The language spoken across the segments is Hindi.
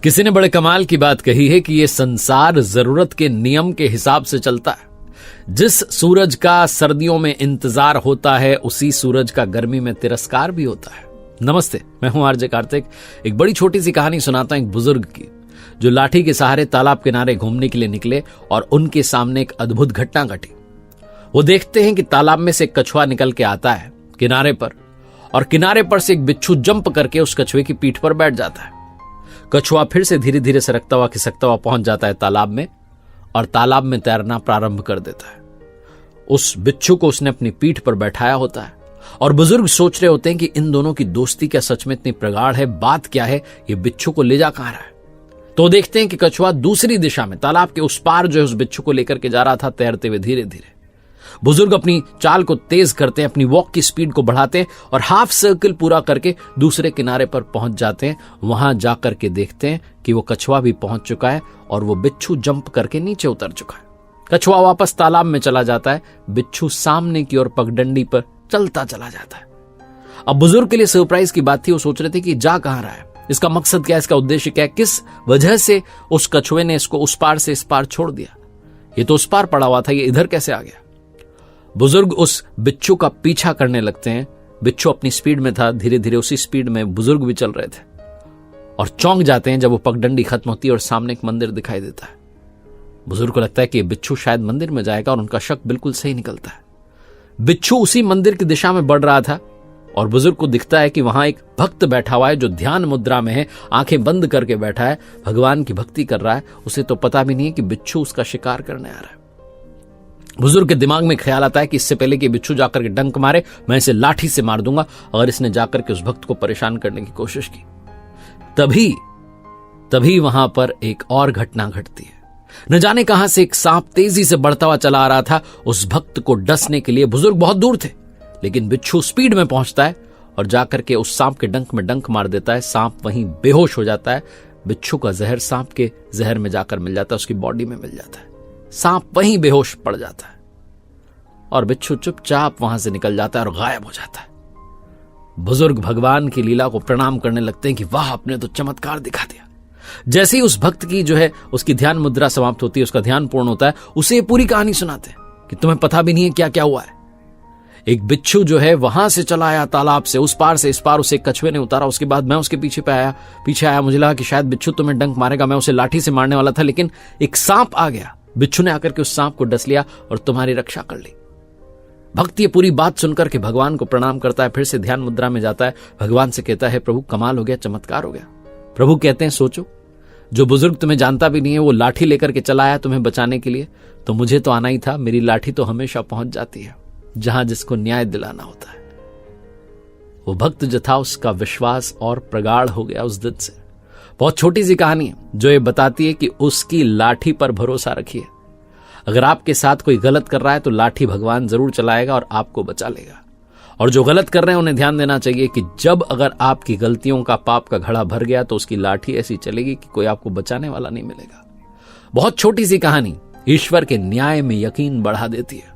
किसी ने बड़े कमाल की बात कही है कि ये संसार जरूरत के नियम के हिसाब से चलता है। जिस सूरज का सर्दियों में इंतजार होता है उसी सूरज का गर्मी में तिरस्कार भी होता है। नमस्ते, मैं हूं आरजे कार्तिक। एक बड़ी छोटी सी कहानी सुनाता हूं एक बुजुर्ग की, जो लाठी के सहारे तालाब किनारे घूमने के लिए निकले और उनके सामने एक अद्भुत घटना घटी। वो देखते हैं कि तालाब में से एक कछुआ निकल के आता है किनारे पर, और किनारे पर से एक बिच्छू जंप करके उस कछुए की पीठ पर बैठ जाता है। कछुआ फिर से धीरे धीरे सरकता हुआ खिसकता हुआ पहुंच जाता है तालाब में और तालाब में तैरना प्रारंभ कर देता है। उस बिच्छू को उसने अपनी पीठ पर बैठाया होता है और बुजुर्ग सोच रहे होते हैं कि इन दोनों की दोस्ती क्या सच में इतनी प्रगाढ़ है, बात क्या है, ये बिच्छू को ले जा कहां रहा है। तो देखते हैं कि कछुआ दूसरी दिशा में तालाब के उस पार जो है उस बिच्छू को लेकर के जा रहा था, तैरते हुए धीरे धीरे। बुजुर्ग अपनी चाल को तेज करते हैं, अपनी वॉक की स्पीड को बढ़ाते हैं और हाफ सर्कल पूरा करके दूसरे किनारे पर पहुंच जाते हैं। वहां जाकर के देखते हैं कि वो कछुआ भी पहुंच चुका है और वो बिच्छू जंप करके नीचे उतर चुका है। कछुआ वापस तालाब में चला जाता है, बिच्छू सामने की ओर पगडंडी पर चलता चला जाता है। अब बुजुर्ग के लिए सरप्राइज की बात थी, वो सोच रहे थे कि जा कहां रहा है, इसका मकसद क्या है, इसका उद्देश्य क्या है, किस वजह से उस कछुए ने इसको उस पार से इस पार छोड़ दिया। ये तो उस पार पड़ा हुआ था, ये इधर कैसे आ गया। बुजुर्ग उस बिच्छू का पीछा करने लगते हैं। बिच्छू अपनी स्पीड में था, धीरे धीरे उसी स्पीड में बुजुर्ग भी चल रहे थे और चौंक जाते हैं जब वो पगडंडी खत्म होती है और सामने एक मंदिर दिखाई देता है। बुजुर्ग को लगता है कि बिच्छू शायद मंदिर में जाएगा और उनका शक बिल्कुल सही निकलता है। बिच्छू उसी मंदिर की दिशा में बढ़ रहा था और बुजुर्ग को दिखता है कि वहां एक भक्त बैठा हुआ है जो ध्यान मुद्रा में है, आंखें बंद करके बैठा है, भगवान की भक्ति कर रहा है। उसे तो पता भी नहीं है कि बिच्छू उसका शिकार करने आ रहा है। बुजुर्ग के दिमाग में ख्याल आता है कि इससे पहले कि बिच्छू जाकर के डंक मारे, मैं इसे लाठी से मार दूंगा अगर इसने जाकर के उस भक्त को परेशान करने की कोशिश की। तभी वहां पर एक और घटना घटती है। न जाने कहां से एक सांप तेजी से बढ़ता हुआ चला आ रहा था। उस भक्त को डसने के लिए बुजुर्ग बहुत दूर थे, लेकिन बिच्छू स्पीड में पहुंचता है और जाकर के उस सांप के डंक में डंक मार देता है। सांप वहीं बेहोश हो जाता है। बिच्छू का जहर सांप के जहर में जाकर मिल जाता है, उसकी बॉडी में मिल जाता है। सांप वहीं बेहोश पड़ जाता है और बिच्छू चुपचाप वहां से निकल जाता है और गायब हो जाता है। बुजुर्ग भगवान की लीला को प्रणाम करने लगते हैं कि वाह, आपने तो चमत्कार दिखा दिया। जैसे ही उस भक्त की जो है उसकी ध्यान मुद्रा समाप्त होती है, उसका ध्यान पूर्ण होता है, उसे पूरी कहानी सुनाते हैं कि तुम्हें पता भी नहीं है क्या क्या हुआ है। एक बिच्छू जो है वहां से चला आया तालाब से, उस पार से इस पार, उसे कछुए ने उतारा। उसके बाद मैं उसके पीछे आया। मुझे लगा कि शायद बिच्छू तुम्हें डंक मारेगा, मैं उसे लाठी से मारने वाला था, लेकिन एक सांप आ गया। बिच्छू ने आकर के उस सांप को डस लिया और तुम्हारी रक्षा कर ली। भक्त ये पूरी बात सुनकर के भगवान को प्रणाम करता है, फिर से ध्यान मुद्रा में जाता है, भगवान से कहता है प्रभु कमाल हो गया, चमत्कार हो गया। प्रभु कहते हैं सोचो, जो बुजुर्ग तुम्हें जानता भी नहीं है वो लाठी लेकर के चला आया तुम्हें बचाने के लिए, तो मुझे तो आना ही था। मेरी लाठी तो हमेशा पहुंच जाती है जहां जिसको न्याय दिलाना होता है। वो भक्त जो था उसका विश्वास और प्रगाढ़ हो गया उस दिन से। बहुत छोटी सी कहानी है जो ये बताती है कि उसकी लाठी पर भरोसा रखिए। अगर आपके साथ कोई गलत कर रहा है तो लाठी भगवान जरूर चलाएगा और आपको बचा लेगा। और जो गलत कर रहे हैं उन्हें ध्यान देना चाहिए कि जब अगर आपकी गलतियों का पाप का घड़ा भर गया तो उसकी लाठी ऐसी चलेगी कि कोई आपको बचाने वाला नहीं मिलेगा। बहुत छोटी सी कहानी ईश्वर के न्याय में यकीन बढ़ा देती है।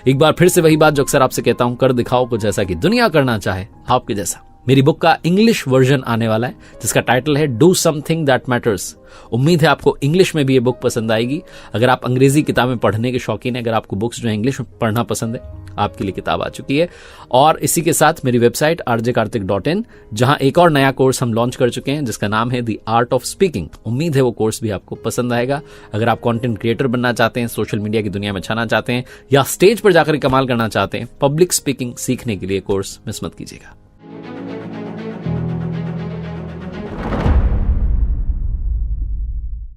एक बार फिर से वही बात जो अक्सर आपसे कहता हूं, कर दिखाओ कुछ ऐसा कि दुनिया करना चाहे आपके जैसा। मेरी बुक का इंग्लिश वर्जन आने वाला है जिसका टाइटल है डू समथिंग दैट मैटर्स। उम्मीद है आपको इंग्लिश में भी ये बुक पसंद आएगी। अगर आप अंग्रेजी किताबें पढ़ने के शौकीन हैं, अगर आपको बुक्स जो है इंग्लिश में पढ़ना पसंद है, आपके लिए किताब आ चुकी है। और इसी के साथ मेरी वेबसाइट rjkartik.in, जहां एक और नया कोर्स हम लॉन्च कर चुके हैं जिसका नाम है द आर्ट ऑफ स्पीकिंग। उम्मीद है वो कोर्स भी आपको पसंद आएगा। अगर आप कंटेंट क्रिएटर बनना चाहते हैं, सोशल मीडिया की दुनिया में छाना चाहते हैं या स्टेज पर जाकर कमाल करना चाहते हैं, पब्लिक स्पीकिंग सीखने के लिए कोर्स मिस मत कीजिएगा।